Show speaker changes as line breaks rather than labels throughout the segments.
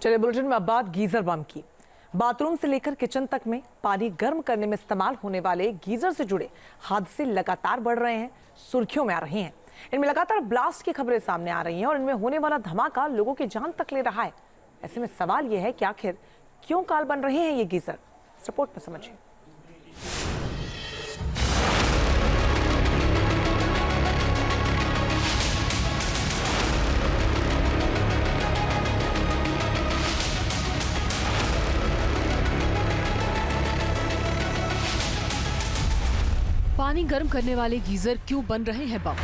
चलिए बुलेटिन में अब बात गीजर बम की। बाथरूम से लेकर किचन तक में पानी गर्म करने में इस्तेमाल होने वाले गीजर से जुड़े हादसे लगातार बढ़ रहे हैं, सुर्खियों में आ रहे हैं। इनमें लगातार ब्लास्ट की खबरें सामने आ रही हैं और इनमें होने वाला धमाका लोगों की जान तक ले रहा है। ऐसे में सवाल यह है कि आखिर क्यों काल बन रहे हैं ये गीजर? इस रिपोर्ट में समझिए।
पानी गर्म करने वाले गीजर क्यों बन रहे हैं बम?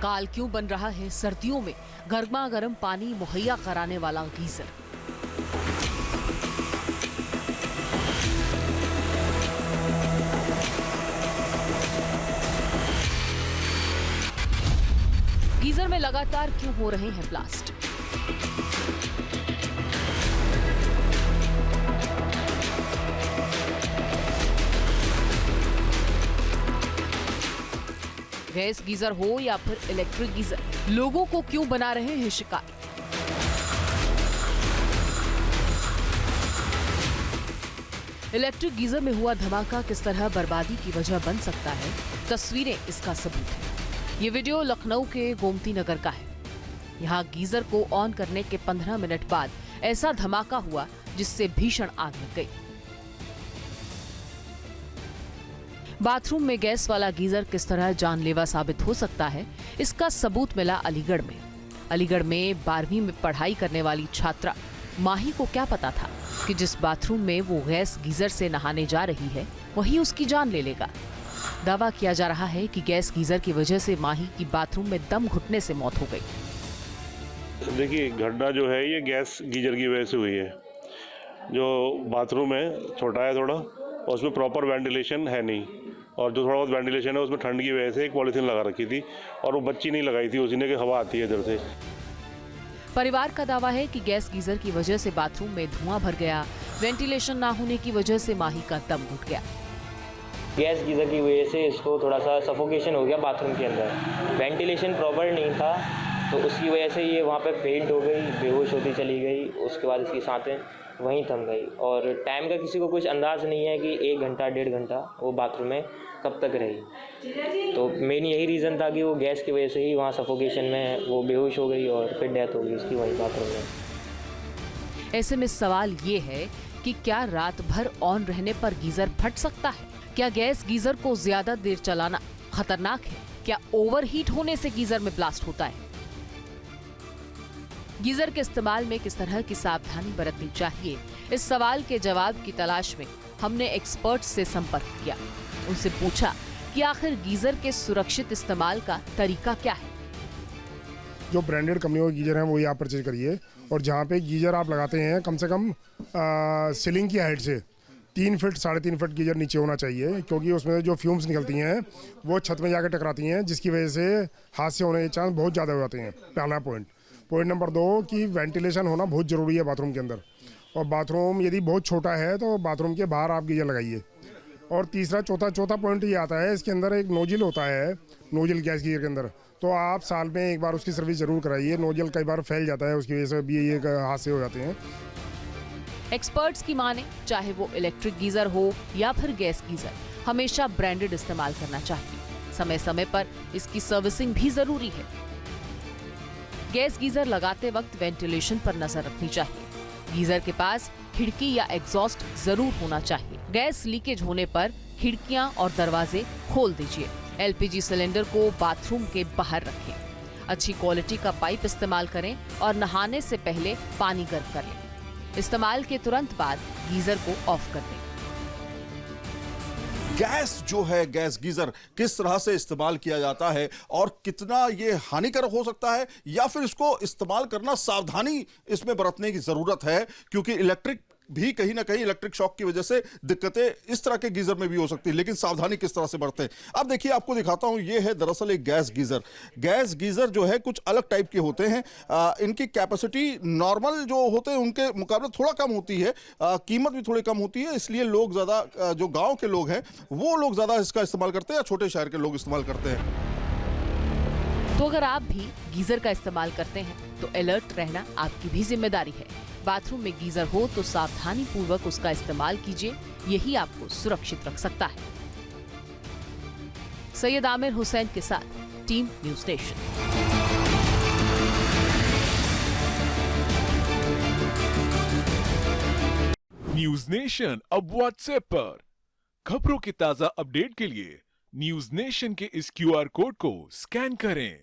काल क्यों बन रहा है सर्दियों में गर्मा गर्म पानी मुहैया कराने वाला गीजर? गीजर में लगातार क्यों हो रहे हैं ब्लास्ट? गैस गीजर हो या फिर इलेक्ट्रिक गीजर, लोगों को क्यों बना रहे हैं शिकार? इलेक्ट्रिक गीजर में हुआ धमाका किस तरह बर्बादी की वजह बन सकता है, तस्वीरें इसका सबूत है। ये वीडियो लखनऊ के गोमती नगर का है। यहाँ गीजर को ऑन करने के 15 मिनट बाद ऐसा धमाका हुआ जिससे भीषण आग लग गई। बाथरूम में गैस वाला गीजर किस तरह जानलेवा साबित हो सकता है, इसका सबूत मिला अलीगढ़ में। अलीगढ़ में 12वीं में पढ़ाई करने वाली छात्रा माही को क्या पता था कि जिस बाथरूम में वो गैस गीजर से नहाने जा रही है वही उसकी जान ले लेगा। दावा किया जा रहा है कि गैस गीजर की वजह से माही की बाथरूम में दम घुटने से मौत हो गई।
देखिए, घटना जो है ये गैस गीजर की वजह से हुई है। जो बाथरूम है छोटा है थोड़ा, और उसमें प्रॉपर वेंटिलेशन है नहीं, और जो थोड़ा बहुत वेंटिलेशन है उसमें ठंड की वजह से एक पॉलीथीन लगा रखी थी और वो बच्ची नहीं लगाई थी, उसी ने कि हवा आती है इधर से।
परिवार का दावा है कि गैस गीजर की वजह से बाथरूम में धुआं भर गया, वेंटिलेशन ना होने की वजह से माही का दम घुट गया।
गैस गीजर की वजह से इसको थोड़ा सा सफोकेशन हो गया बाथरूम के अंदर, वेंटिलेशन प्रॉपर नहीं था तो उसकी वजह से ये वहाँ पे फेंट हो गई, बेहोश होती चली गई। उसके बाद इसकी सांसें वहीं थम गई और टाइम का किसी को कुछ अंदाज नहीं है कि 1 घंटा 1.5 घंटा वो बाथरूम में कब तक रही। तो मेन यही रीज़न था कि वो गैस की वजह से ही वहाँ सफोकेशन में वो बेहोश हो गई और फिर डेथ हो गई उसकी वहीं बाथरूम में।
ऐसे में सवाल ये है कि क्या रात भर ऑन रहने पर गीजर फट सकता है? क्या गैस गीजर को ज्यादा देर चलाना खतरनाक है? क्या ओवरहीट होने से गीजर में ब्लास्ट होता है? गीजर के इस्तेमाल में किस तरह की सावधानी बरतनी चाहिए, इस सवाल के जवाब की तलाश में हमने एक्सपर्ट से संपर्क किया। उनसे पूछा कि आखिर गीजर के सुरक्षित इस्तेमाल का तरीका क्या है।
जो ब्रांडेड कंपनियों के गीजर हैं वही आप परचेज करिए, और जहाँ पे गीजर आप लगाते हैं कम से कम सीलिंग की हाइट से 3 फीट 3.5 फीट गीजर नीचे होना चाहिए, क्योंकि उसमें जो फ्यूम्स निकलती हैं वो छत में जाकर टकराती हैं, जिसकी वजह से हादसे होने के चांस बहुत ज़्यादा हो जाते हैं। पहला पॉइंट नंबर 2 कि वेंटिलेशन होना बहुत ज़रूरी है बाथरूम के अंदर, और बाथरूम यदि बहुत छोटा है तो बाथरूम के बाहर आप गीजर लगाइए। और तीसरा चौथा पॉइंट ये आता है, इसके अंदर एक नोजल होता है, नोजल गैस गीजर के अंदर, तो आप साल में एक बार उसकी सर्विस ज़रूर कराइए। नोजल कई बार फैल जाता है, उसकी वजह से भी ये हादसे हो जाते हैं।
एक्सपर्ट्स की माने, चाहे वो इलेक्ट्रिक गीजर हो या फिर गैस गीजर, हमेशा ब्रांडेड इस्तेमाल करना चाहिए। समय समय पर इसकी सर्विसिंग भी जरूरी है। गैस गीजर लगाते वक्त वेंटिलेशन पर नजर रखनी चाहिए। गीजर के पास खिड़की या एग्जॉस्ट जरूर होना चाहिए। गैस लीकेज होने पर खिड़कियां और दरवाजे खोल दीजिए। एलपीजी सिलेंडर को बाथरूम के बाहर रखें। अच्छी क्वालिटी का पाइप इस्तेमाल करें और नहाने से पहले पानी गर्म कर लें। इस्तेमाल के तुरंत बाद गीजर को ऑफ कर दें।
गैस जो है, गैस गीजर किस तरह से इस्तेमाल किया जाता है और कितना ये हानिकारक हो सकता है, या फिर इसको इस्तेमाल करना सावधानी इसमें बरतने की जरूरत है, क्योंकि इलेक्ट्रिक भी कहीं ना कहीं इलेक्ट्रिक शॉक की वजह से दिक्कतें इस तरह के गीजर में भी हो सकती है, लेकिन सावधानी किस तरह से बरतें। अब देखिए आपको दिखाता हूं, ये है दरअसल एक गैस गीजर। गैस गीजर जो है कुछ अलग टाइप के होते हैं। इनकी कैपेसिटी नॉर्मल जो होते हैं उनके मुकाबले थोड़ा कम होती है, कीमत भी थोड़ी कम होती है, इसलिए लोग ज्यादा जो गांव के लोग हैं वो लोग ज्यादा इसका इस्तेमाल करते हैं या छोटे शहर के लोग इस्तेमाल करते हैं।
तो अगर आप भी गीजर का इस्तेमाल करते हैं तो अलर्ट रहना आपकी भी जिम्मेदारी है। बाथरूम में गीजर हो तो सावधानी पूर्वक उसका इस्तेमाल कीजिए, यही आपको सुरक्षित रख सकता है। सैयद आमिर हुसैन के साथ team news nation.
News nation अब व्हाट्सएप पर खबरों की ताजा अपडेट के लिए न्यूज नेशन के इस QR कोड को स्कैन करें।